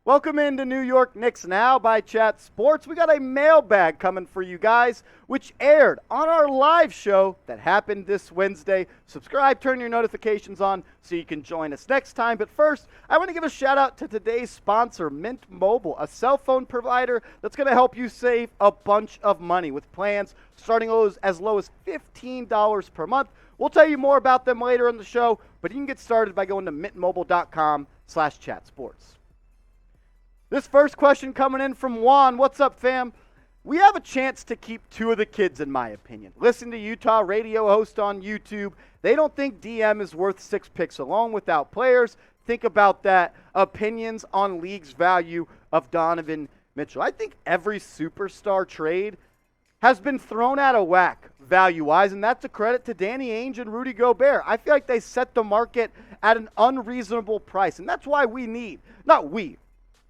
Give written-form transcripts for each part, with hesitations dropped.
Welcome into New York Knicks Now by Chat Sports. We got a mailbag coming for you guys, which aired on our live show that happened this Wednesday. Subscribe, turn your notifications on so you can join us next time. But first, I want to give a shout out to today's sponsor, Mint Mobile, a cell phone provider that's going to help you save a bunch of money with plans starting as low as $15 per month. We'll tell you more about them later in the show, but you can get started by going to mintmobile.com/chatsports. This first question coming in from Juan. What's up, fam? We have a chance to keep two of the kids, in my opinion. Listen to Utah radio host on YouTube. They don't think DM is worth 6 picks alone without players. Think about that. Opinions on league's value of Donovan Mitchell. I think every superstar trade has been thrown out of whack value-wise, and that's a credit to Danny Ainge and Rudy Gobert. I feel like they set the market at an unreasonable price, and that's why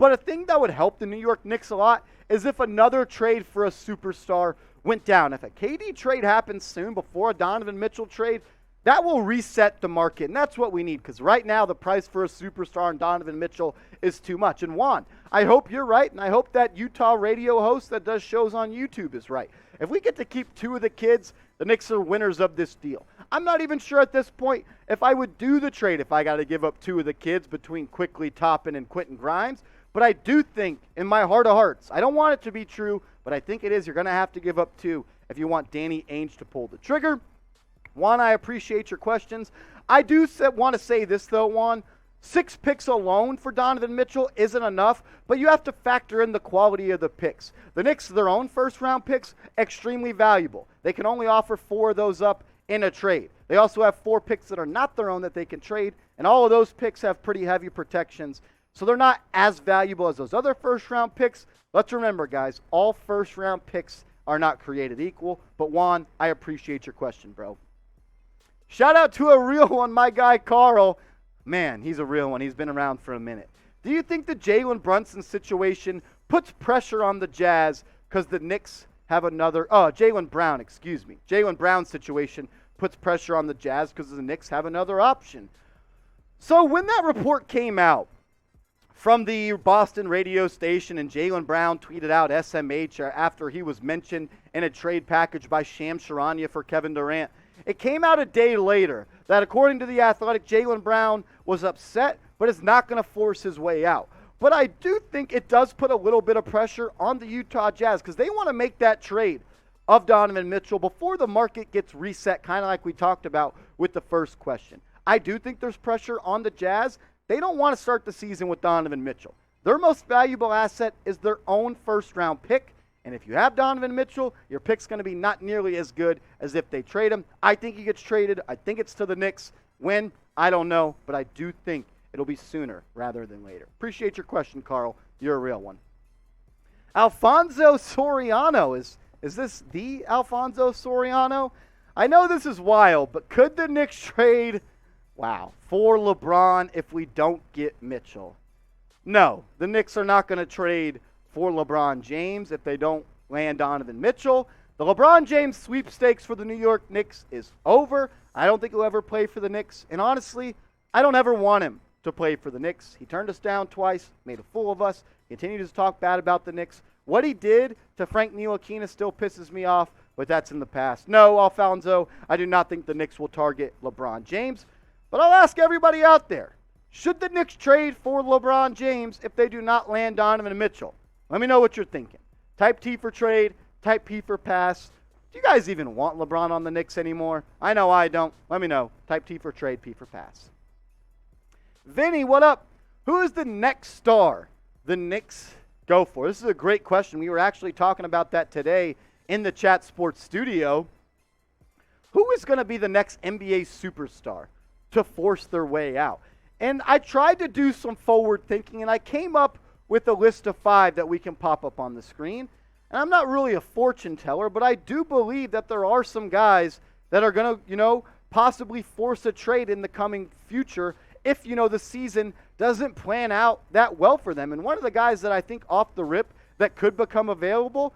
but a thing that would help the New York Knicks a lot is if another trade for a superstar went down. If a KD trade happens soon before a Donovan Mitchell trade, that will reset the market, and that's what we need, because right now the price for a superstar in Donovan Mitchell is too much. And Juan, I hope you're right, and I hope that Utah radio host that does shows on YouTube is right. If we get to keep two of the kids, the Knicks are winners of this deal. I'm not even sure at this point if I would do the trade if I got to give up two of the kids between Quickly Toppin and Quentin Grimes. But I do think, in my heart of hearts, I don't want it to be true, but I think it is. You're going to have to give up 2 if you want Danny Ainge to pull the trigger. Juan, I appreciate your questions. I do want to say this, though, Juan. 6 picks alone for Donovan Mitchell isn't enough, but you have to factor in the quality of the picks. The Knicks, their own first-round picks, extremely valuable. They can only offer 4 of those up in a trade. They also have 4 picks that are not their own that they can trade, and all of those picks have pretty heavy protections. So they're not as valuable as those other first-round picks. Let's remember, guys, all first-round picks are not created equal. But, Juan, I appreciate your question, bro. Shout out to a real one, my guy Carl. Man, he's a real one. He's been around for a minute. Do you think the Jaylen Brunson situation puts pressure on the Jazz because the Knicks have Jaylen Brown situation puts pressure on the Jazz because the Knicks have another option. So when that report came out from the Boston radio station, and Jaylen Brown tweeted out SMH after he was mentioned in a trade package by Shams Charania for Kevin Durant. It came out a day later that, according to The Athletic, Jaylen Brown was upset, but is not going to force his way out. But I do think it does put a little bit of pressure on the Utah Jazz because they want to make that trade of Donovan Mitchell before the market gets reset, kind of like we talked about with the first question. I do think there's pressure on the Jazz. They don't want to start the season with Donovan Mitchell. Their most valuable asset is their own first-round pick. And if you have Donovan Mitchell, your pick's going to be not nearly as good as if they trade him. I think he gets traded. I think it's to the Knicks. When? I don't know. But I do think it'll be sooner rather than later. Appreciate your question, Carl. You're a real one. Alfonso Soriano. Is this the Alfonso Soriano? I know this is wild, but could the Knicks trade for LeBron if we don't get Mitchell? No, the Knicks are not going to trade for LeBron James if they don't land Donovan Mitchell. The LeBron James sweepstakes for the New York Knicks is over. I don't think he'll ever play for the Knicks. And honestly, I don't ever want him to play for the Knicks. He turned us down twice, made a fool of us, continued to talk bad about the Knicks. What he did to Frank Ntilikina still pisses me off, but that's in the past. No, Alfonso, I do not think the Knicks will target LeBron James. But I'll ask everybody out there, should the Knicks trade for LeBron James if they do not land Donovan Mitchell? Let me know what you're thinking. Type T for trade, type P for pass. Do you guys even want LeBron on the Knicks anymore? I know I don't. Let me know. Type T for trade, P for pass. Vinny, what up? Who is the next star the Knicks go for? This is a great question. We were actually talking about that today in the Chat Sports studio. Who is going to be the next NBA superstar to force their way out? And I tried to do some forward thinking, and I came up with a list of 5 that we can pop up on the screen. And I'm not really a fortune teller, but I do believe that there are some guys that are going to, possibly force a trade in the coming future if, the season doesn't plan out that well for them. And one of the guys that I think off the rip that could become available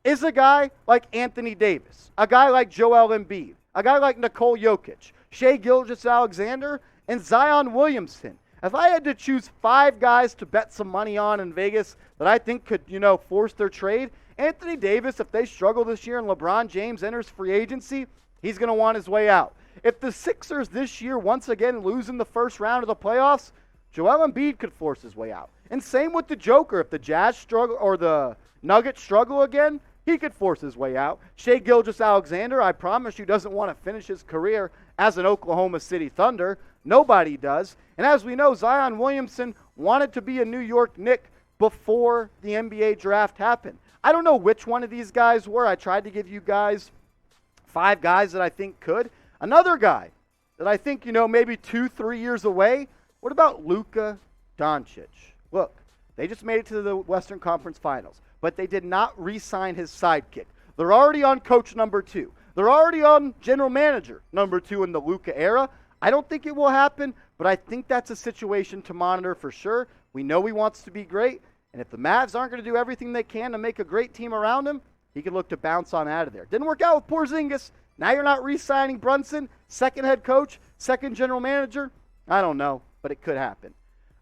is a guy like Anthony Davis, a guy like Joel Embiid, a guy like Nikola Jokic, Shai Gilgeous-Alexander, and Zion Williamson. If I had to choose 5 guys to bet some money on in Vegas that I think could, force their trade, Anthony Davis, if they struggle this year and LeBron James enters free agency, he's going to want his way out. If the Sixers this year once again lose in the first round of the playoffs, Joel Embiid could force his way out. And same with the Joker. If the Jazz struggle or the Nuggets struggle again, he could force his way out. Shai Gilgeous-Alexander, I promise you, doesn't want to finish his career as an Oklahoma City Thunder. Nobody does. And as we know, Zion Williamson wanted to be a New York Knick before the NBA draft happened. I don't know which one of these guys were. I tried to give you guys 5 guys that I think could. Another guy that I think, maybe 2-3 years away. What about Luka Doncic? Look, they just made it to the Western Conference Finals, but they did not re-sign his sidekick. They're already on coach number 2. They're already on general manager number 2 in the Luka era. I don't think it will happen, but I think that's a situation to monitor for sure. We know he wants to be great, and if the Mavs aren't going to do everything they can to make a great team around him, he could look to bounce on out of there. Didn't work out with Porzingis. Now you're not re-signing Brunson, second head coach, second general manager. I don't know, but it could happen.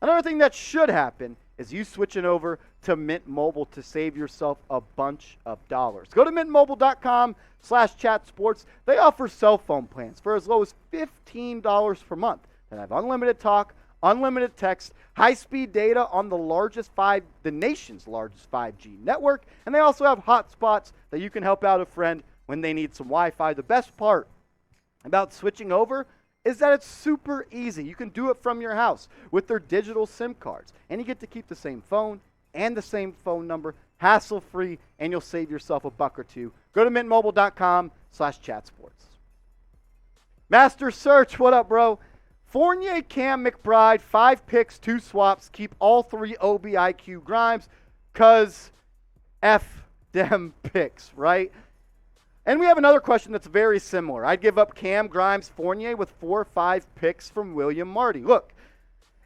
Another thing that should happen is you switching over to Mint Mobile to save yourself a bunch of dollars. Go to mintmobile.com/chatsports. They offer cell phone plans for as low as $15 per month that have unlimited talk, unlimited text, high-speed data on the nation's largest 5G network, and they also have hotspots that you can help out a friend when they need some Wi-Fi. The best part about switching over is that it's super easy. You can do it from your house with their digital SIM cards, and you get to keep the same phone and the same phone number, hassle-free, and you'll save yourself a buck or two. Go to mintmobile.com/chatsports. Master Search, what up, bro? Fournier, Cam, McBride, 5 picks, 2 swaps. Keep all 3 OBIQ Grimes, cause F them picks, right? And we have another question that's very similar. I'd give up Cam, Grimes, Fournier with 4 or 5 picks from William Marty. Look,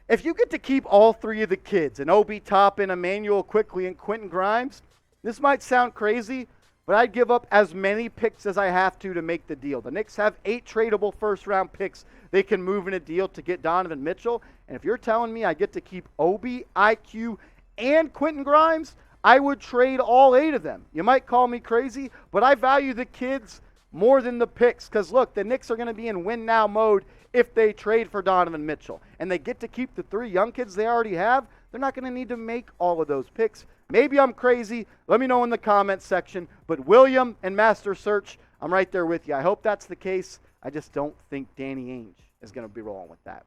if you get to keep all 3 of the kids, and Obi Toppin, Emmanuel Quickley, and Quentin Grimes, this might sound crazy, but I'd give up as many picks as I have to make the deal. The Knicks have 8 tradable first-round picks they can move in a deal to get Donovan Mitchell. And if you're telling me I get to keep Obi, IQ, and Quentin Grimes, I would trade all 8 of them. You might call me crazy, but I value the kids more than the picks. Because, look, the Knicks are going to be in win-now mode if they trade for Donovan Mitchell. And they get to keep the 3 young kids they already have. They're not going to need to make all of those picks. Maybe I'm crazy. Let me know in the comments section. But William and Master Search, I'm right there with you. I hope that's the case. I just don't think Danny Ainge is going to be rolling with that.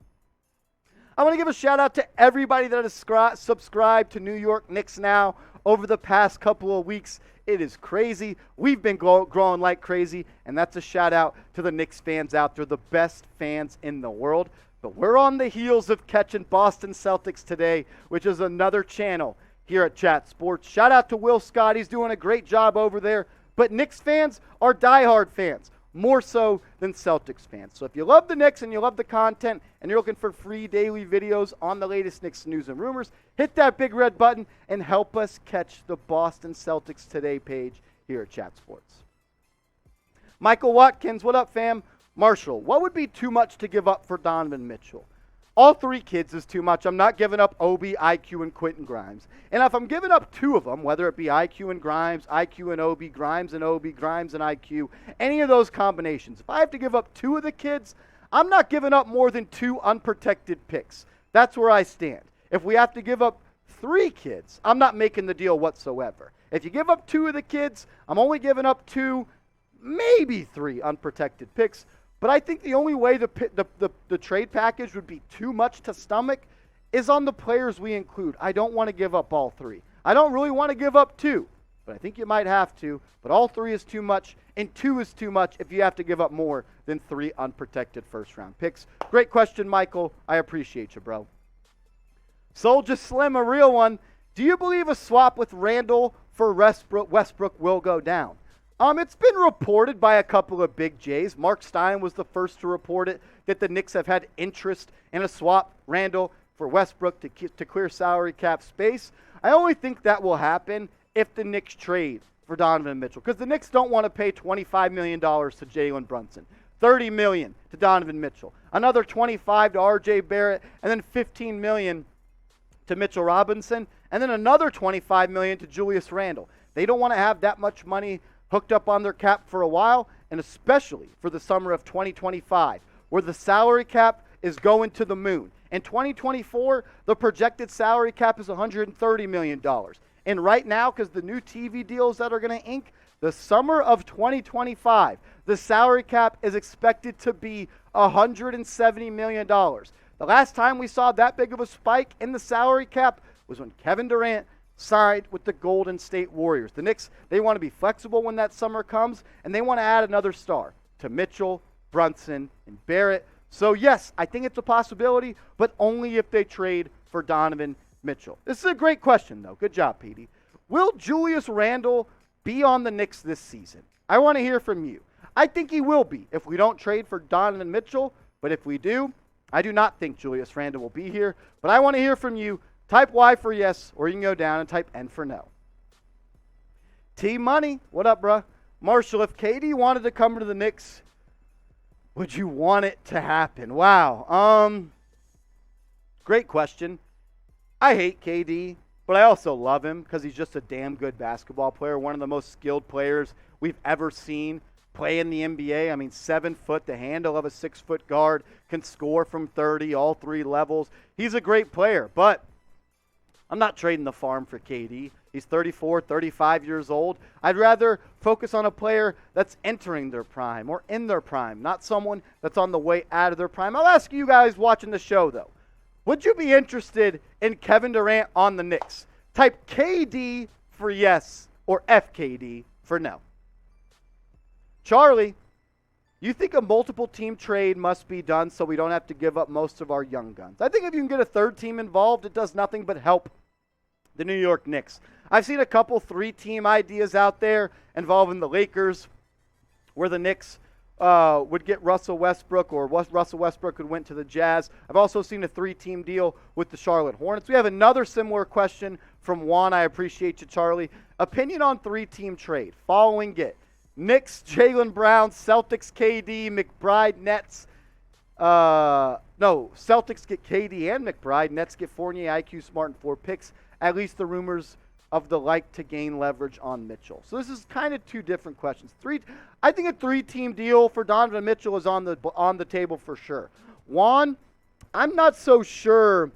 I want to give a shout-out to everybody that has subscribed to New York Knicks Now over the past couple of weeks. It is crazy. We've been growing like crazy, and that's a shout-out to the Knicks fans out there, the best fans in the world. But we're on the heels of catching Boston Celtics today, which is another channel here at Chat Sports. Shout-out to Will Scott. He's doing a great job over there. But Knicks fans are diehard fans, more so than Celtics fans. So if you love the Knicks and you love the content and you're looking for free daily videos on the latest Knicks news and rumors, hit that big red button and help us catch the Boston Celtics Today page here at Chat Sports. Michael Watkins, what up, fam? Marshall, what would be too much to give up for Donovan Mitchell? All 3 kids is too much. I'm not giving up Obi, IQ, and Quentin Grimes. And if I'm giving up 2 of them, whether it be IQ and Grimes, IQ and Obi, Grimes and Obi, Grimes and IQ, any of those combinations, if I have to give up 2 of the kids, I'm not giving up more than 2 unprotected picks. That's where I stand. If we have to give up 3 kids, I'm not making the deal whatsoever. If you give up 2 of the kids, I'm only giving up 2, maybe 3 unprotected picks. But I think the only way the trade package would be too much to stomach is on the players we include. I don't want to give up all 3. I don't really want to give up 2, but I think you might have to. But all 3 is too much, and 2 is too much if you have to give up more than 3 unprotected first-round picks. Great question, Michael. I appreciate you, bro. Soulja Slim, a real one. Do you believe a swap with Randle for Westbrook will go down? It's been reported by a couple of big J's. Mark Stein was the first to report it, that the Knicks have had interest in a swap, Randle for Westbrook to clear salary cap space. I only think that will happen if the Knicks trade for Donovan Mitchell, because the Knicks don't want to pay $25 million to Jalen Brunson, $30 million to Donovan Mitchell, another $25 to RJ Barrett, and then $15 million to Mitchell Robinson, and then another $25 million to Julius Randle. They don't want to have that much money hooked up on their cap for a while, and especially for the summer of 2025, where the salary cap is going to the moon. In 2024, the projected salary cap is $130 million. And right now, because the new TV deals that are going to ink, the summer of 2025, the salary cap is expected to be $170 million. The last time we saw that big of a spike in the salary cap was when Kevin Durant signed with the Golden State Warriors. The Knicks, they want to be flexible when that summer comes, and they want to add another star to Mitchell, Brunson, and Barrett. So yes, I think it's a possibility, but only if they trade for Donovan Mitchell. This is a great question, though. Good job, Petey. Will Julius Randle be on the Knicks this season? I want to hear from you. I think he will be if we don't trade for Donovan Mitchell, but if we do, I do not think Julius Randle will be here. But I want to hear from you. Type Y for yes, or you can go down and type N for no. T-Money, what up, bruh? Marshall, if KD wanted to come to the Knicks, would you want it to happen? Wow. Great question. I hate KD, but I also love him because he's just a damn good basketball player, one of the most skilled players we've ever seen play in the NBA. I mean, 7 foot, the handle of a 6-foot guard, can score from 30, all 3 levels. He's a great player, but I'm not trading the farm for KD. He's 34, 35 years old. I'd rather focus on a player that's entering their prime or in their prime, not someone that's on the way out of their prime. I'll ask you guys watching the show, though. Would you be interested in Kevin Durant on the Knicks? Type KD for yes or FKD for no. Charlie, you think a multiple team trade must be done so we don't have to give up most of our young guns? I think if you can get a third team involved, it does nothing but help the New York Knicks. I've seen a couple 3-team ideas out there involving the Lakers where the Knicks would get Russell Westbrook, or Russell Westbrook would went to the Jazz. I've also seen a 3-team deal with the Charlotte Hornets. We have another similar question from Juan. I appreciate you, Charlie. Opinion on 3-team trade. Following it. Knicks, Jaylen Brown, Celtics, KD, McBride, Nets. Celtics get KD and McBride. Nets get Fournier, IQ, Smart, and 4 picks. At least the rumors of the like to gain leverage on Mitchell. So this is kind of 2 different questions. I think a 3-team deal for Donovan Mitchell is on the table for sure. Juan, I'm not so sure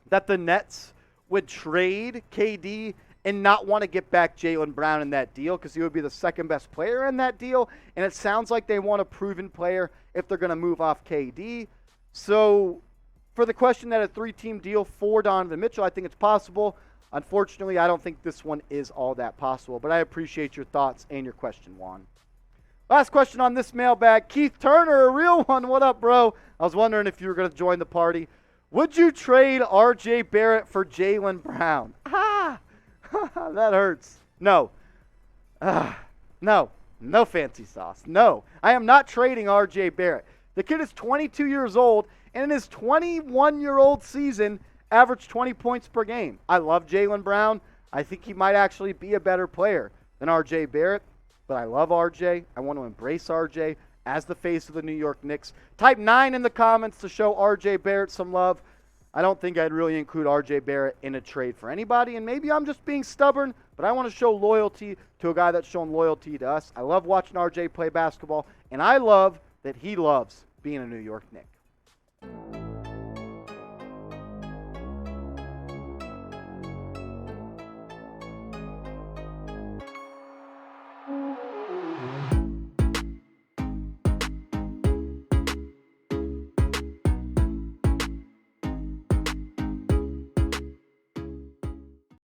that the Nets would trade KD and not want to get back Jaylen Brown in that deal because he would be the second best player in that deal. And it sounds like they want a proven player if they're going to move off KD. So for the question that a 3-team deal for Donovan Mitchell, I think it's possible. Unfortunately, I don't think this one is all that possible, but I appreciate your thoughts and your question, Juan. Last question on this mailbag. Keith Turner, a real one. What up, bro? I was wondering if you were going to join the party. Would you trade RJ Barrett for Jaylen Brown? That hurts. No. No fancy sauce. No. I am not trading RJ Barrett. The kid is 22 years old, and in his 21-year-old season, averaged 20 points per game. I love Jaylen Brown. I think he might actually be a better player than RJ Barrett, but I love RJ. I want to embrace RJ as the face of the New York Knicks. Type 9 in the comments to show RJ Barrett some love. I don't think I'd really include RJ Barrett in a trade for anybody, and maybe I'm just being stubborn, but I want to show loyalty to a guy that's shown loyalty to us. I love watching RJ play basketball, and I love that he loves being a New York Knick.